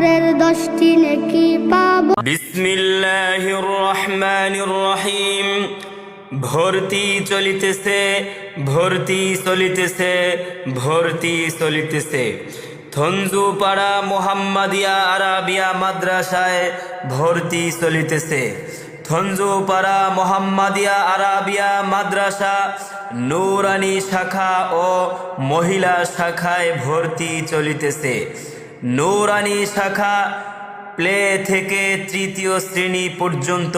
পরের 10টি নেকি পাব। বিসমিল্লাহির রহমানির রহিম। ভর্তি চলিতেছে, ভর্তি চলিতেছে, ভর্তি চলিতেছে। ধঞ্জুপাড়া মোহাম্মদিয়া আরাবিয়া মাদ্রাসায় ভর্তি চলিতেছে। ধঞ্জুপাড়া মোহাম্মদিয়া আরাবিয়া মাদ্রাসা নূরানী শাখা ও মহিলা শাখায় ভর্তি চলিতেছে। নূরানী শাখা প্লে থেকে তৃতীয় শ্রেণী পর্যন্ত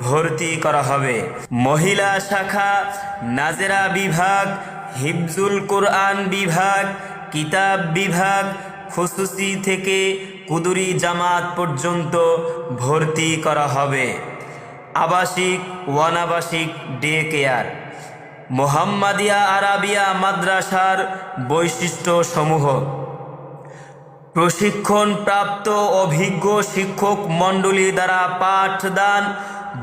ভর্তি করা হবে। মহিলা শাখা নাজেরা বিভাগ, হিফজুল কোরআন বিভাগ, কিতাব বিভাগ, খুসুসি থেকে কুদুরি জামাত পর্যন্ত ভর্তি করা হবে। আবাসিক ও অনাবাসিক ডে কেয়ার। মোহাম্মদিয়া আরাবিয়া মাদ্রাসার বৈশিষ্ট্য সমূহ: প্রশিক্ষণপ্রাপ্ত অভিজ্ঞ শিক্ষক মণ্ডলী দ্বারা পাঠদান।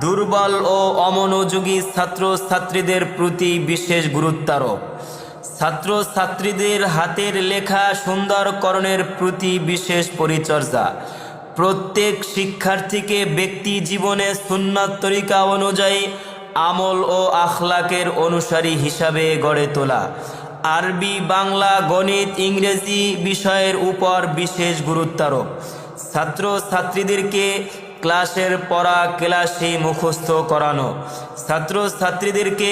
দুর্বল ও অমনোযোগী ছাত্রছাত্রীদের প্রতি বিশেষ গুরুত্বারোপ। ছাত্রছাত্রীদের হাতের লেখা সুন্দরকরণের প্রতি বিশেষ পরিচর্যা। প্রত্যেক শিক্ষার্থীকে ব্যক্তি জীবনে সুন্নাত তরিকা অনুযায়ী আমল ও আখলাকের অনুসারী হিসাবে গড়ে তোলা। আরবি, বাংলা, গণিত, ইংরেজি বিষয়ের উপর বিশেষ গুরুত্বারোপ। ছাত্রছাত্রীদেরকে ক্লাসের পড়া ক্লাসে মুখস্থ করানো। ছাত্রছাত্রীদেরকে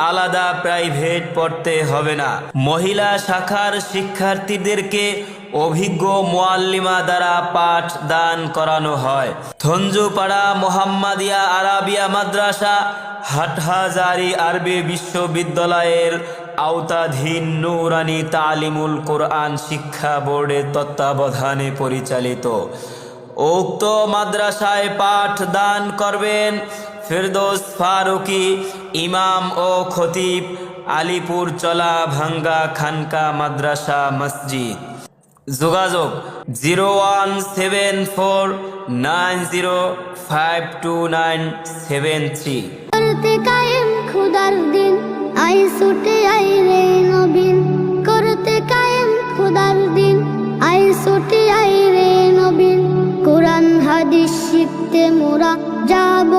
আলাদা প্রাইভেট পড়তে হবে না। মহিলা শাখার শিক্ষার্থীদেরকে অভিজ্ঞ মুআল্লিমা দ্বারা পাঠ দান করানো হয়। ধঞ্জুপাড়া মোহাম্মদিয়া আরাবিয়া মাদ্রাসা হাটহাজারী আরবি বিশ্ববিদ্যালয়ের আওতাধীন নূরানী তালিমুল কোরআন শিক্ষা বোর্ডের তত্ত্বাবধানে পরিচালিত। উক্ত মাদ্রাসায় পাঠ দান করবেন ফেরদৌস ফারুকি, ইমাম ও খতিব, আলিপুর চলা ভাঙ্গা খানকা মাদ্রাসা মসজিদ। যোগাযোগ 01749052973। করতে কায়েম খুদার দিন, আই ছুটে আই রে নবীন। করতে কায়েম খুদার দিন, আই ছুটে আই রে নবীন। কোরআন হাদিস শিখতে মোরা যাব